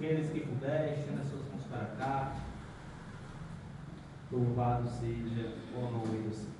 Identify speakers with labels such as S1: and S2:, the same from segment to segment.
S1: Aqueles que puderem, estenda as suas mãos para cá. Louvado seja o nome do Senhor.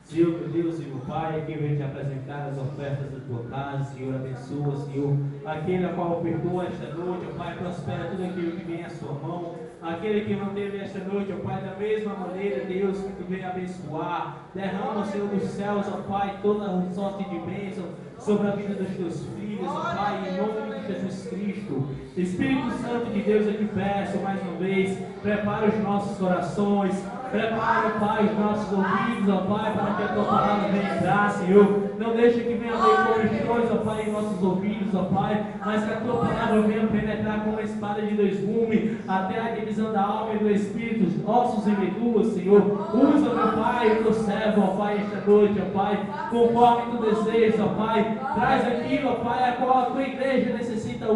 S1: Senhor, meu Deus e meu Pai, aqui vem te apresentar as ofertas da tua casa. Senhor, abençoa, Senhor, aquele a qual perdoa esta noite, ó Pai, prospera tudo aquilo que vem à sua mão. Aquele que não teve esta noite, ó Pai, da mesma maneira, Deus, que tu vem abençoar. Derrama, Senhor, dos céus, ó Pai, toda a sorte de bênção sobre a vida dos teus filhos, ó Pai, em nome de Jesus Cristo. Espírito Santo de Deus, eu te peço mais uma vez, prepara os nossos corações, prepara, ó Pai, os nossos ouvidos, ó Pai, para que a tua palavra venha entrar, Senhor. Não deixa que venha haver correções, ó Pai, em nossos ouvidos, ó Pai, mas que a tua palavra venha penetrar como uma espada de dois gumes, até a divisão da alma e do espírito, ossos e medulas, Senhor. Usa, meu Pai, o teu servo, ó Pai, esta noite, ó Pai, conforme tu desejas, ó Pai. Traz aquilo, ó Pai, a qual a tua igreja necessita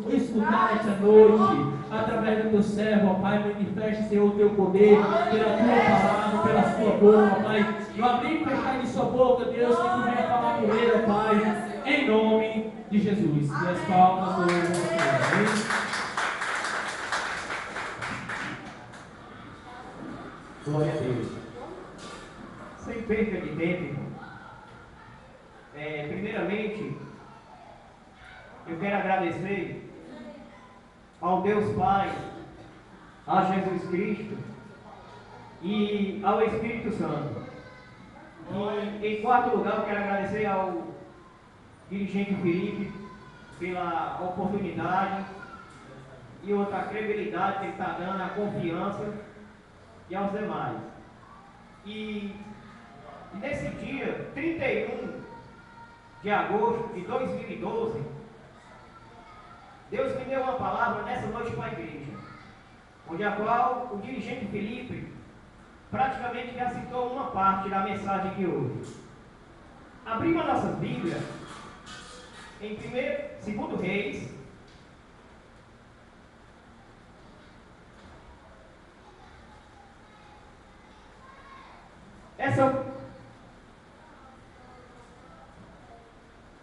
S1: escutar esta noite, através do teu servo, ó Pai. Manifeste, Senhor, o teu poder, pela tua palavra, pela sua boca, ó Pai. No abrir e fechar de sua boca, Deus, que tu venha falar por ele, ó Pai, em nome de Jesus. E as palmas do Senhor. Glória a Deus. Sem perca de tempo, irmão. Primeiramente, eu quero agradecer ao Deus Pai, a Jesus Cristo e ao Espírito Santo. E, em quarto lugar, eu quero agradecer ao dirigente Felipe pela oportunidade e outra credibilidade que ele está dando, a confiança, e aos demais. E nesse dia 31 de agosto de 2012, Deus me deu uma palavra nessa noite para a igreja, onde a qual o dirigente Felipe praticamente já citou uma parte da mensagem de hoje. Abrimos a nossa Bíblia em 2 Reis,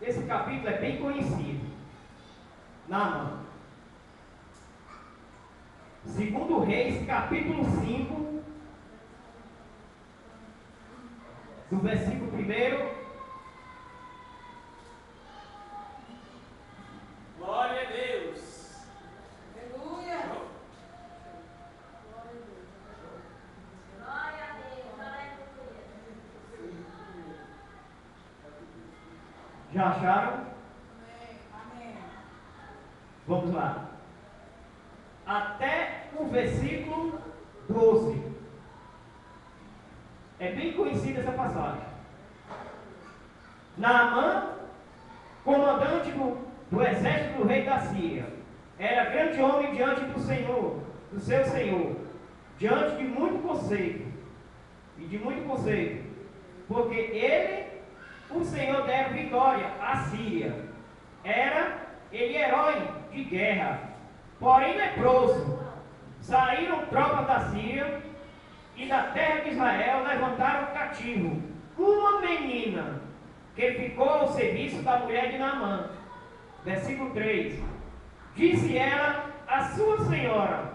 S1: esse capítulo é bem conhecido. Naamã. 2 Reis, capítulo 5, do versículo 1. Glória a Deus.
S2: Aleluia. Glória a Deus. Aleluia.
S1: Já acharam?
S2: Amém.
S1: Vamos lá. Até o versículo 12. É bem conhecida essa passagem. Naamã, comandante do exército do rei da Síria, era grande homem diante do Senhor, do seu Senhor, diante de muito conceito, porque o Senhor dera vitória à Síria. Era ele herói de guerra, porém leproso. Saíram tropas da Síria e da terra de Israel levantaram cativo uma menina que ficou ao serviço da mulher de Naamã. Versículo 3. Disse ela à sua senhora: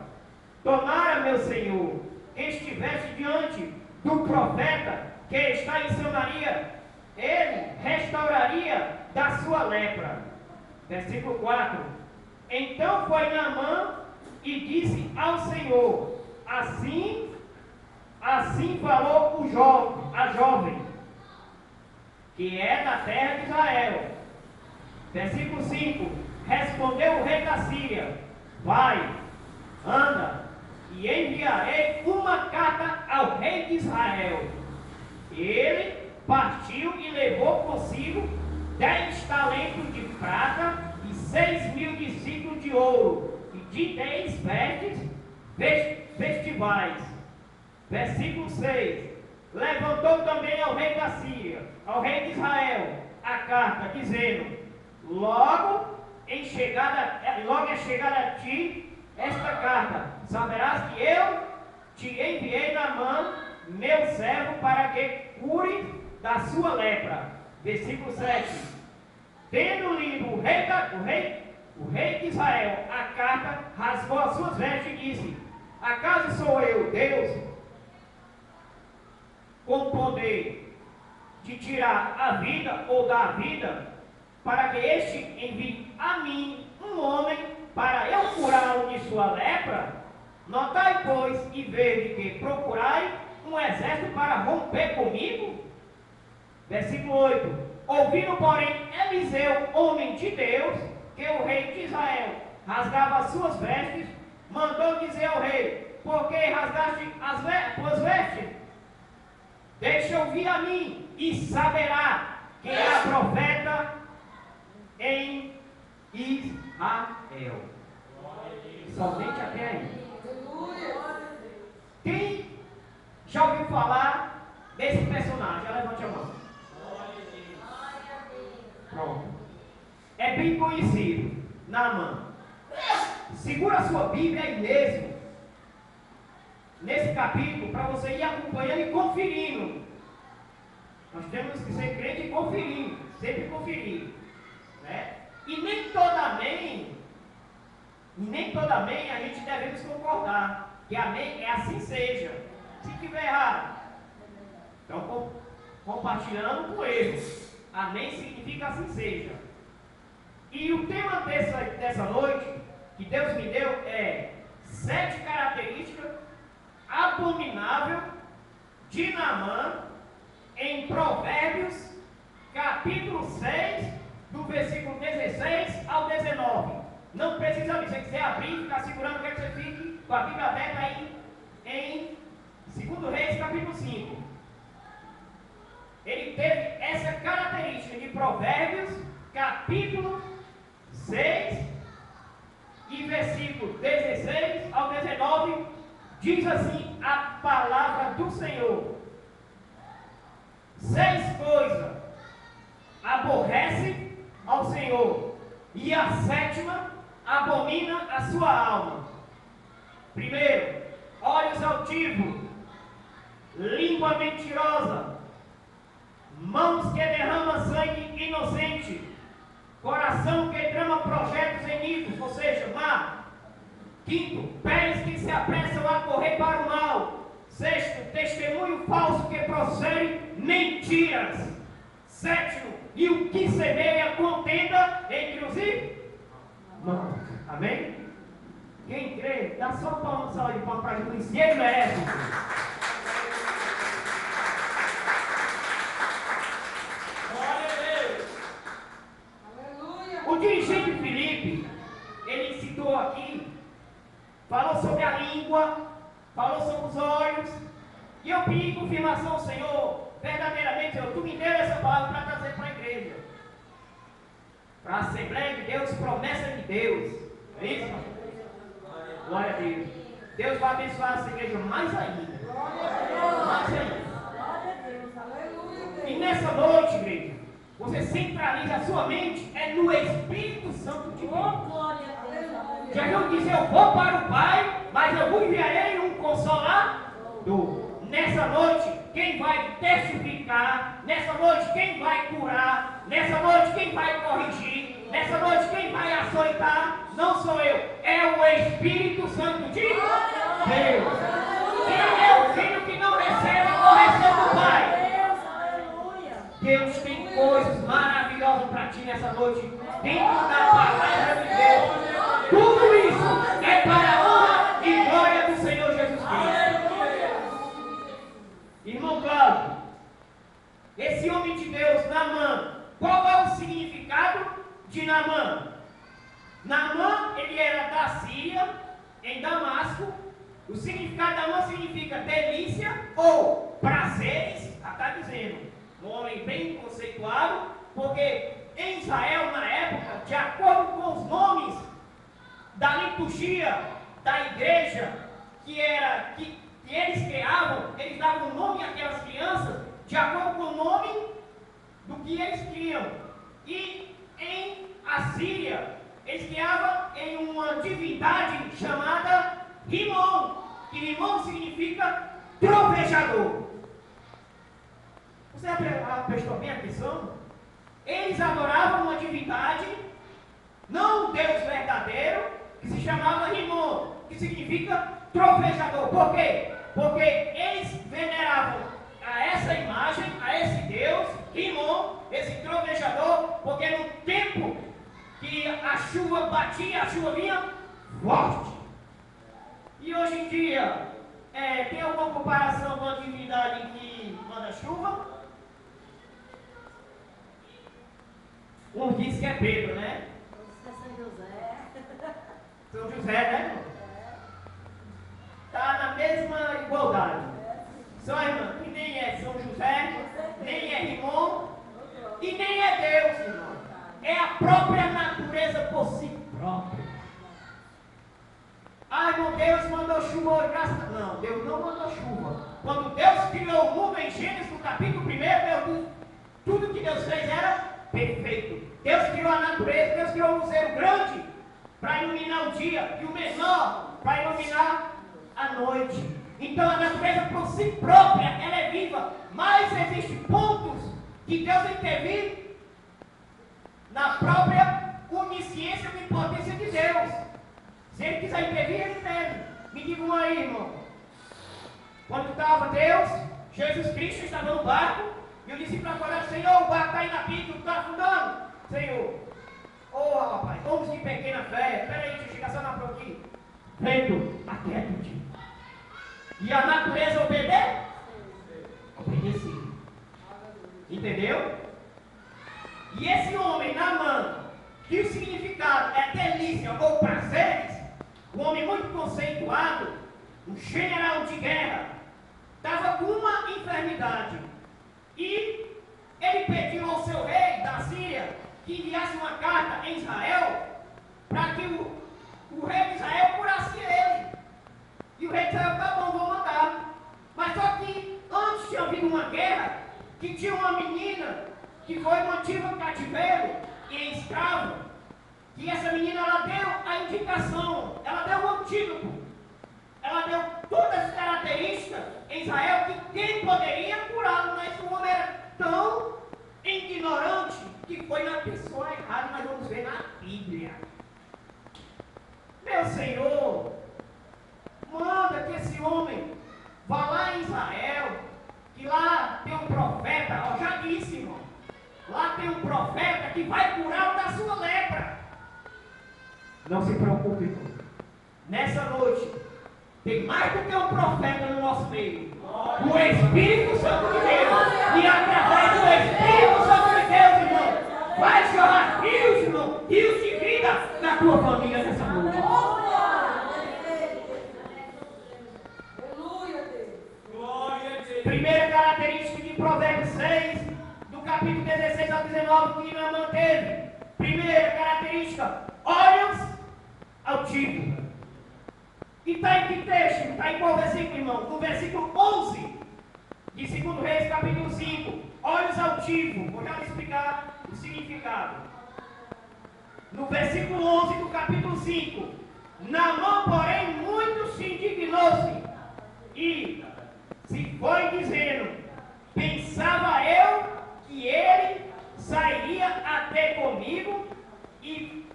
S1: tomara, meu senhor, que estivesse diante do profeta que está em Samaria, ele restauraria da sua lepra. Versículo 4. Então foi Naamã e disse ao Senhor: assim falou a jovem, que é da terra de Israel. Versículo 5. Respondeu o rei da Síria: vai, anda, e enviarei uma carta ao rei de Israel. Ele partiu e levou consigo 10 talentos de prata e 6.000 de ciclos de ouro, e de 10 festivais. Versículo 6. Levantou também ao rei da Síria, ao rei de Israel, a carta, dizendo: logo é chegada a ti esta carta, saberás que eu te enviei Naamã, meu servo, para que cure da sua lepra. Versículo 7. Tendo lido o rei de
S3: Israel a carta, rasgou as suas vestes e disse: acaso sou eu, Deus, com poder de tirar a vida ou dar a vida, para que este envie a mim um homem para eu curá-lo de sua lepra? Notai, pois, e vede que procurai um exército para romper comigo? Versículo 8. Ouvindo, porém, Eliseu, homem de Deus, que o rei de Israel rasgava as suas vestes, mandou dizer ao rei: por que rasgaste as tuas vestes? Deixa eu vir a mim, e saberá que há profeta em Israel. Somente até aí. Quem já ouviu falar desse personagem? Levante a mão. Pronto. É bem conhecido. Naamã. Segura a sua Bíblia aí mesmo, nesse capítulo, para você ir acompanhando e conferindo. Nós temos que ser crente e conferindo, sempre conferindo, né? E nem toda amém a gente devemos concordar, que amém é assim seja. Se tiver errado, então compartilhando com eles. Amém significa assim seja. E o tema dessa noite, que Deus me deu, é 7 características abomináveis de Naamã, em Provérbios, capítulo 6, do versículo 16 ao 19. Não precisa abrir, se você quiser abrir, ficar segurando, quer que você fique com a Bíblia aberta aí em 2 Reis, capítulo 5. Ele teve essa característica de Provérbios, capítulo 6 e versículo 16 ao 19, diz assim a palavra do Senhor: 6 coisas aborrece ao Senhor, e a 7ª abomina a sua alma. Primeiro, olhos altivos, língua mentirosa, mãos que derramam sangue inocente, coração que trama projetos iníquos, ou seja, má. Quinto, pés que se apressam a correr para o mal. Sexto, testemunho falso que profere mentiras. Sétimo, e o que semeia contenda entre os irmãos. Amém? Quem crê, dá só um palmo de salva de palmas para Jesus, e ele merece. O dirigente Filipe, ele citou aqui, falou sobre a língua, falou sobre os olhos, e eu pedi confirmação ao Senhor, verdadeiramente, Senhor, tu me deu essa palavra para trazer para a igreja, para a Assembleia de Deus, promessa de Deus. É isso? Glória a Deus. Deus vai abençoar essa igreja mais ainda. Mais ainda. E nessa noite, igreja, você centraliza a sua mente no Espírito Santo de Deus. Jesus disse: eu vou para o Pai, mas eu vos enviarei um Consolador. Nessa noite, quem vai testificar, nessa noite, quem vai curar, nessa noite, quem vai corrigir, nessa noite, quem vai açoitar, não sou eu, é o Espírito Santo de Deus. Quem é o filho que não recebe a correção do Pai? Deus tem coisas maravilhosas para ti nessa noite, dentro da palavra de Deus. Tudo isso é para a honra e glória do Senhor Jesus Cristo. Irmão Cláudio, esse homem de Deus, Naamã, qual é o significado de Naamã? Naamã, ele era da Síria, em Damasco. O significado de Naamã significa delícia ou prazeres, está dizendo. Um homem bem conceituado, porque em Israel, na época, de acordo com os nomes da liturgia da igreja, que eles criavam, eles davam o nome àquelas crianças de acordo com o nome do que eles criam. E em Assíria, eles criavam em uma divindade chamada Rimon, que Rimon significa trovejador. Você prestou bem atenção? Eles adoravam uma divindade, não um Deus verdadeiro, se chamava Rimon, que significa trovejador. Por quê? Porque eles veneravam a essa imagem, a esse Deus, Rimon, esse trovejador, porque no tempo que a chuva batia, a chuva vinha forte. E hoje em dia, tem alguma comparação com a divindade que manda chuva? Um diz que é Pedro, né?
S2: São José.
S3: São José, né? Está na mesma igualdade. Só, irmã, que nem é São José, nem é Rimon e nem é Deus, irmão. É a própria natureza por si própria. Ai, meu Deus mandou chuva hoje, graças. Não, Deus não mandou chuva. Quando Deus criou o mundo em Gênesis, no capítulo 1, meu Deus, tudo que Deus fez era perfeito. Deus criou a natureza, Deus criou um luzeiro grande para iluminar o dia e o menor para iluminar a noite. Então a natureza por si própria, ela é viva, mas existem pontos que Deus intervir na própria onisciência e potência de Deus. Se Ele quiser intervir, Ele deve. Me digam aí, irmão. Quando estava Deus, Jesus Cristo estava no barco, e o discípulo falou: Senhor, o barco está aí na pique, está afundando. Senhor, rapaz, homens de pequena fé, espera aí, deixa eu chegar só na prova aqui. Vento, aquieta-te. E a natureza obedeceu. Entendeu? E esse homem, Naamã, que o significado é delícia ou prazeres, um homem muito conceituado, um general de guerra, estava com uma enfermidade. E ele pediu ao seu rei da Síria que enviasse uma carta em Israel para que o rei de Israel curasse ele. E o rei de Israel: tá bom, vou mandar. Mas só que antes tinha havido uma guerra que tinha uma menina que foi mantida no cativeiro e em escravo. E essa menina, ela deu a indicação, ela deu o antídoto, ela deu todas as características em Israel que quem poderia curá-lo, mas o homem era tão ignorante que foi na pessoa errada. Nós vamos ver na Bíblia. Meu Senhor, manda que esse homem vá lá em Israel, que lá tem um profeta, ó, já disse, irmão, lá tem um profeta que vai curar o da sua lepra. Não se preocupe, irmão. Nessa noite, tem mais do que um profeta no nosso meio. O Espírito Santo de Deus. E através do Espírito Santo de Deus, irmão, vai chorar rios, irmão, rios de vida na tua família nessa noite. Primeira característica de Provérbios 6, do capítulo 16 ao 19, que Naamã teve. Primeira característica: olhos altivos. E está em que texto? Está em qual versículo, irmão? No versículo 11 de 2 Reis, capítulo 5. Olhos altivos. Vou já lhe explicar o significado. No versículo 11 do capítulo 5. Naamã, porém, muito se indignou-se e se foi dizendo: pensava eu que ele sairia até comigo e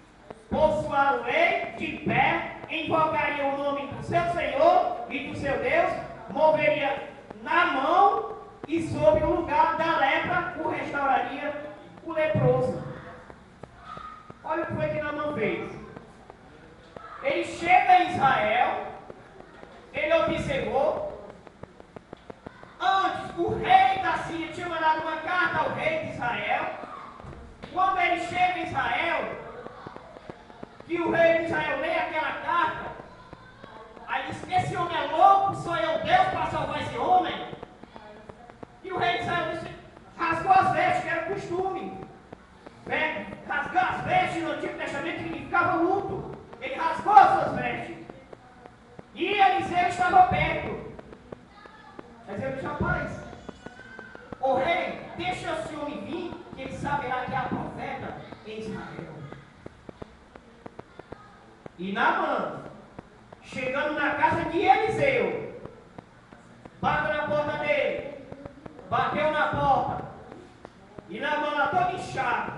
S3: por sua lei de pé invocaria o nome do seu Senhor e do seu Deus, moveria na mão e sob o lugar da lepra o restauraria o leproso. Olha o que foi que Naamã fez. Ele chega em Israel, ele observou. Antes, o rei da Síria tinha mandado uma carta ao rei de Israel. Quando ele chega em Israel, que o rei de Israel lê aquela carta, aí diz: esse homem é louco, sou eu Deus para salvar esse homem? E o rei de Israel disse, rasgou as vestes, que era costume. Rasgar as vestes no Antigo Testamento significava luto. Ele rasgou as suas vestes. E Eliseu estava perto. Eliseu disse: rapaz, o rei, deixa esse homem vir, que ele saberá que há profeta em Israel. E Naamã, chegando na casa de Eliseu, bateu na porta dele, bateu na porta, e Naamã lá todo inchado,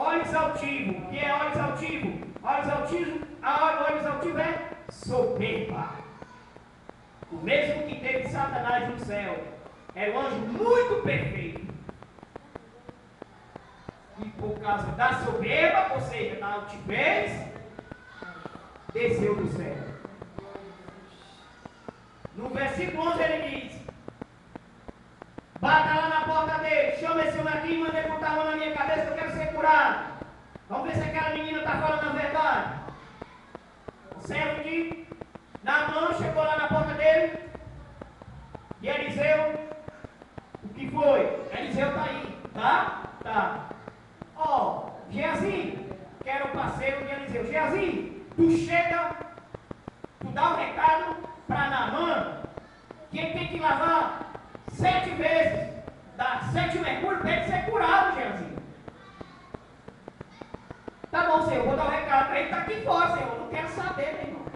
S3: Olhos altivos. O que é olhos altivos? Olhos altivos é soberba. O mesmo que teve Satanás no céu. Era um anjo muito perfeito. E por causa da soberba, ou seja, da altivez, desceu do céu. No versículo 11 ele diz: bata lá na porta dele, chama esse homem aqui e manda ele botar a mão na minha cabeça, eu quero ser curado. Vamos ver se aquela menina está falando a verdade. O servo de Naamã chegou lá na porta dele. E Eliseu, o que foi? Eliseu está aí, tá? Tá. Ó, Geazi, que era o parceiro de Eliseu. Geazi, tu chega, tu dá o recado para Naamã, que ele tem que lavar 7 vezes, dá 7 mergulhos para ele ser curado, Geazi. Tá bom, Senhor, vou dar o recado para ele, está aqui fora, Senhor, eu não quero saber, meu irmão.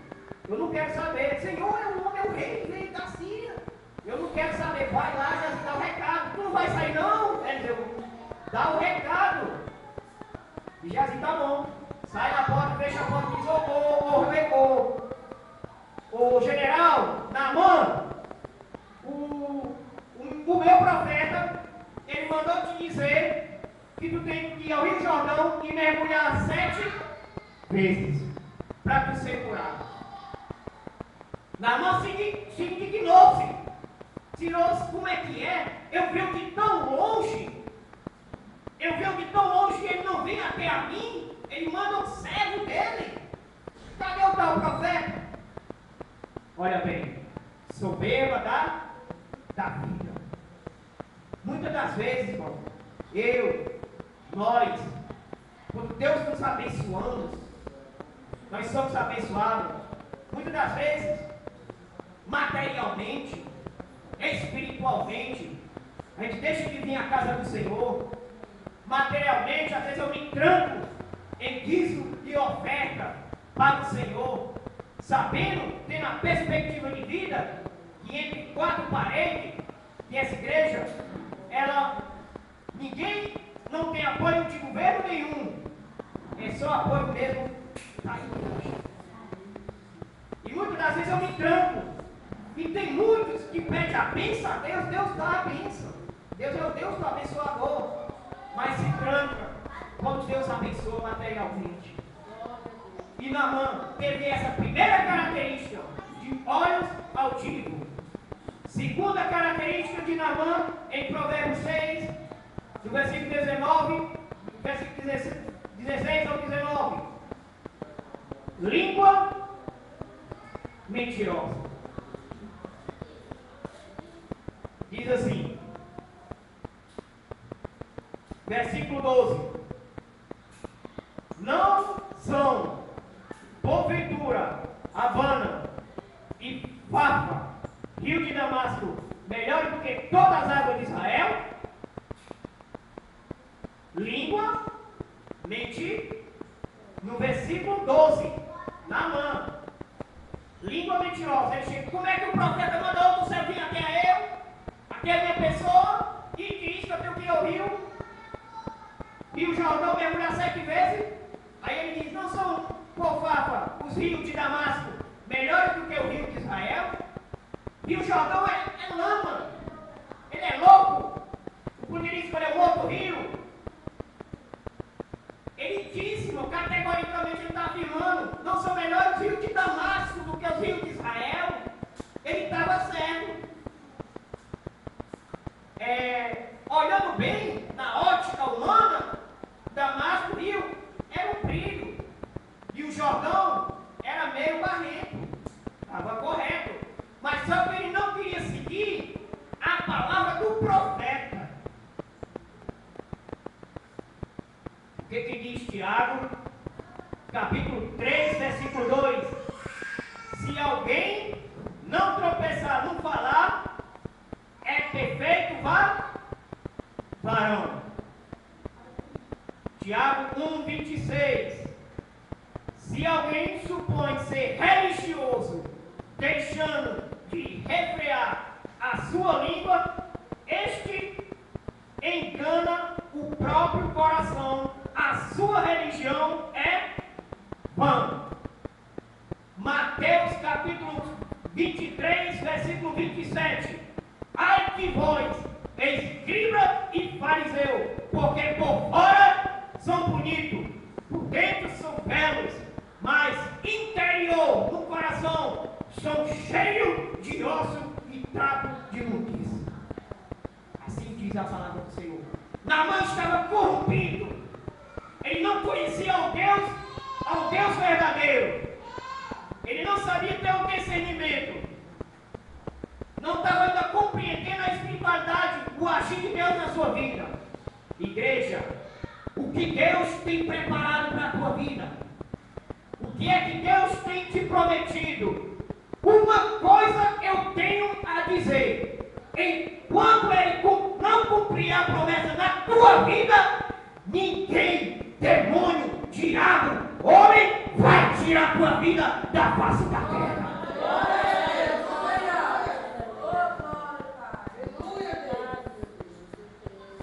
S3: Eu não quero saber. Senhor, é um homem, é o rei, veio da Síria. Eu não quero saber, vai lá, Geazi, dá o recado. Tu não vai sair não, Eliseu, dá o recado. E Geazi, tá bom. Sai na porta, fecha a porta e diz: ô general, Naamã, o meu profeta, ele mandou te dizer que tu tem que ir ao Rio Jordão e mergulhar 7 vezes para tu ser curado. Naamã se indignou-se. Tirou-se, como é que é? Eu venho de tão longe. Que ele não vem até a mim. Ele manda um servo dele. Cadê o tal profeta? Olha bem, soberba da vida. Muitas das vezes, irmão, nós, quando Deus nos abençoamos, nós somos abençoados, muitas das vezes, materialmente, espiritualmente, a gente deixa de vir à casa do Senhor. Materialmente, às vezes eu me tranco em dízimo e oferta para o Senhor, sabendo, tendo a perspectiva de vida, que entre 4 paredes, que essa igreja, ninguém não tem apoio de governo nenhum, é só apoio mesmo da igreja. E muitas das vezes eu me tranco, e tem muitos que pedem a bênção a Deus, Deus dá a bênção, Deus é o Deus do abençoador, mas se tranca quando Deus abençoa materialmente. E Naamã teve essa primeira característica de olhos altivos. Segunda característica de Naamã, em Provérbios 6, do versículo 19, versículo 16 ao 19. Língua mentirosa. Diz assim, versículo 12: não são, porventura, Havana e Fafa, rio de Damasco, melhor do que todas as águas de Israel? Língua, mentir. No versículo 12, Naamã, língua mentirosa. Ele chega: como é que o profeta mandou você vir até eu, até a minha pessoa, e diz que eu tenho que ir ao Rio Jordão mergulhar 7 vezes? Aí ele diz: não são, por Fafa, os rios de Damasco melhores do que o rio de Israel? Rio Jordão é lama, ele é louco, poderia escolher um outro rio. Ele disse, categoricamente ele está afirmando: não são melhores os rios de Damasco do que os rios de Israel. Ele estava certo. Olhando bem, na ótica humana, Damasco, rio, era um brilho, e o Jordão era meio barrento, estava correto, mas só que ele não queria seguir a palavra do profeta. O que diz Tiago, capítulo 3, versículo 2? Se alguém não tropeçar no falar, é perfeito varão. Tiago 1, 26. Se alguém supõe ser religioso, deixando de refrear a sua língua, este engana o próprio coração, a sua bonito, por dentro são belos, mas interior, no coração, são cheios de osso e trapo de imundícia. Assim diz a palavra do Senhor. Naamã estava corrompido. Ele não conhecia ao Deus verdadeiro. Ele não sabia ter um discernimento. Não estava ainda compreendendo a espiritualidade, o agir de Deus na sua vida. Igreja, o que Deus tem preparado para a tua vida? O que é que Deus tem te prometido? Uma coisa eu tenho a dizer: enquanto Ele não cumprir a promessa na tua vida, ninguém, demônio, diabo, homem, vai tirar a tua vida da face da terra.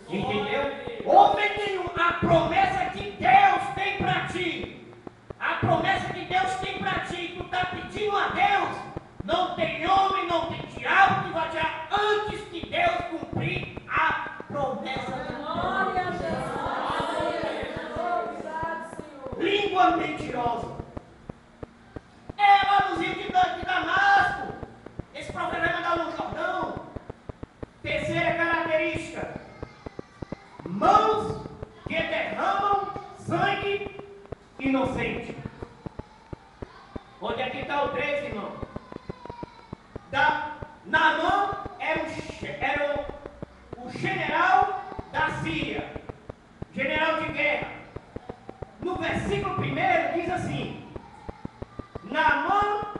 S3: Entendeu? Homem nenhum, a promessa que Deus tem para ti, a promessa que Deus tem para ti, tu está pedindo a Deus, não tem homem, não tem diabo que vai tirar antes que Deus cumprir a promessa da língua mentirosa. É lá no rio de Damasco, esse profeta vai mandar no Jordão. Terceira característica: mãos que derramam sangue inocente. Onde é que está o 13, irmão? Naamã era o general da Síria, general de guerra. No versículo 1 diz assim: Naamã,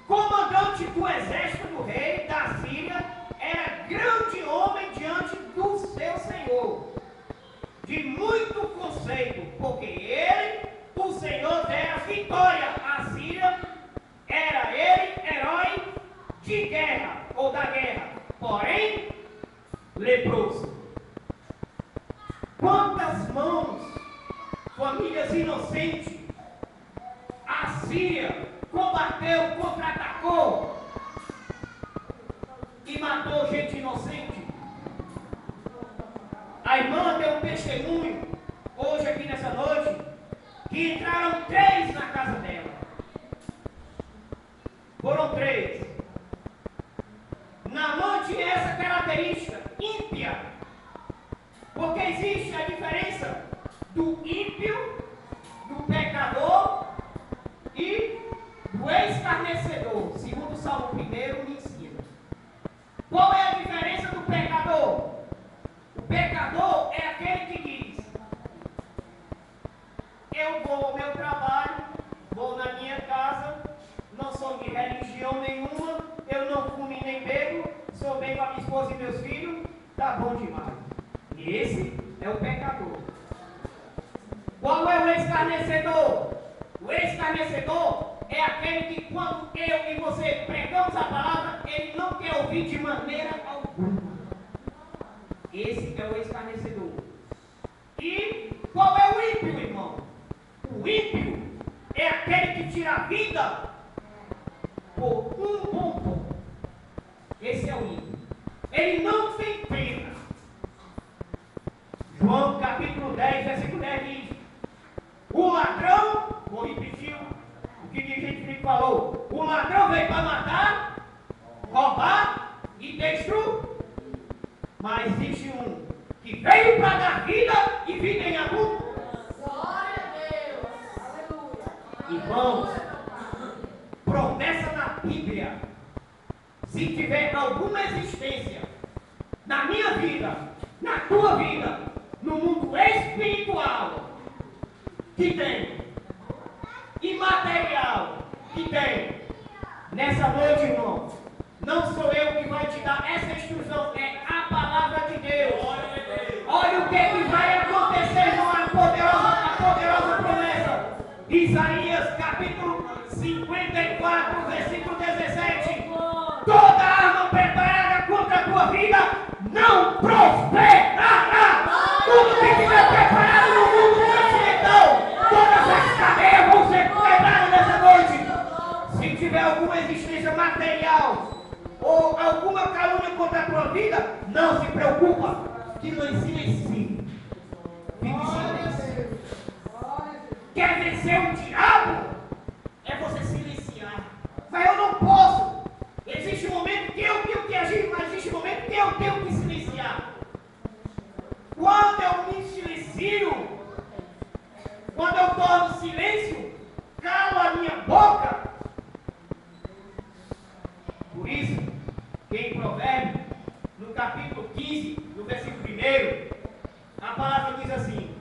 S3: comandante do exército do rei da Síria, era grande homem diante do seu senhor, de muito conceito, porque ele, o Senhor, dera vitória à Síria. Era ele herói de guerra ou da guerra, porém leproso. Quantas mãos, famílias inocentes, a Síria combateu, contra-atacou e matou gente inocente. A irmã deu um testemunho hoje aqui nessa noite que entraram 3 na casa dela. Foram 3. Naamã tinha essa característica ímpia, porque existe a diferença do ímpio, do pecador e do escarnecedor, segundo o Salmo 1 me ensina. Qual é a diferença do pecador? O pecador é aquele que diz: eu vou ao meu trabalho, vou na minha casa, não sou de religião nenhuma, eu não fumo nem bebo, sou bem com a minha esposa e meus filhos, tá bom demais. E esse é o pecador. Qual é o escarnecedor? O escarnecedor é aquele que, quando eu e você pregamos a palavra, ele não quer ouvir de maneira alguma. Esse é o escarnecedor. E qual é o ímpio, irmão? O ímpio é aquele que tira a vida por um bom ponto. Esse é o ímpio. Ele não tem pena. João capítulo 10, versículo 10 diz: o ladrão, vou repetir o que Filipe falou, o ladrão veio para matar, roubar e destruir. Mas existe um que veio para dar vida e vida em abundância.
S2: Glória a Deus. Aleluia.
S3: Irmãos, promessa na Bíblia, se tiver alguma existência na minha vida, na tua vida, no mundo espiritual, que tem, e material, que tem, nessa noite, irmão, não sou eu que vai te dar essa instrução, é a palavra de Deus. Olha o que vai acontecer com a poderosa promessa. Isaías capítulo 54, versículo 17. Toda arma preparada contra a tua vida não prosperará. Tudo que estiver preparado no mundo ocidental, todas as cadeias vão ser quebradas nessa noite. Se tiver alguma existência material ou alguma calúnia contra a tua vida, não se preocupa, que não existe. Fique em silêncio. quer vencer o diabo, é você silenciar. Mas eu não posso. Existe um momento que eu tenho que agir, mas existe um momento que eu tenho que silenciar. Quando eu me silencio, quando eu torno silêncio, calo a minha boca. Por isso, que em Provérbios, no capítulo 15, no versículo 1, a palavra diz assim: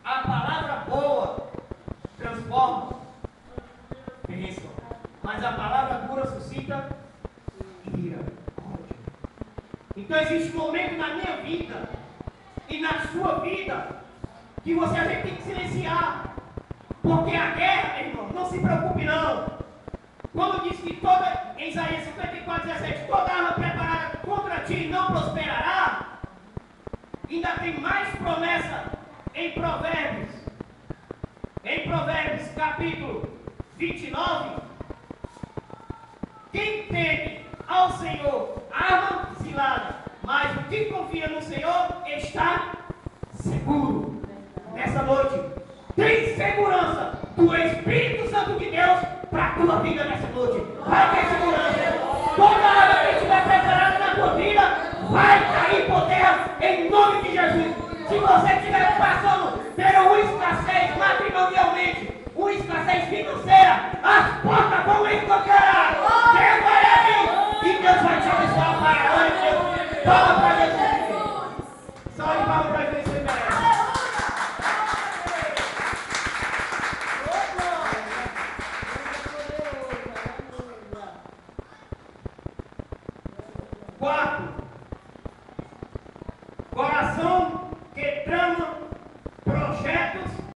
S3: a palavra boa transforma, bênção, mas a palavra dura suscita ira, ódio. Então existe um momento na minha vida e na sua vida que a gente tem que silenciar. Porque a guerra, meu irmão, não se preocupe não. Quando diz que em Isaías 54:17, toda arma preparada contra ti não prosperará, ainda tem mais promessa em Provérbios. Em Provérbios capítulo 29, quem teme ao Senhor arma cilada, mas o que confia no Senhor está seguro. Nessa noite, tem segurança do Espírito Santo de Deus para a tua vida nessa noite. Vai ter segurança. Toda arma que estiver preparada na tua vida vai cair por terra em nome de Jesus. Se você estiver passando por uma escassez matrimonialmente, uma escassez financeira, as portas vão escancarar. Deus vai abrir e Deus vai te abençoar para a glória de Deus. Palmas para Jesus. Salve palmas para Jesus. Quarto,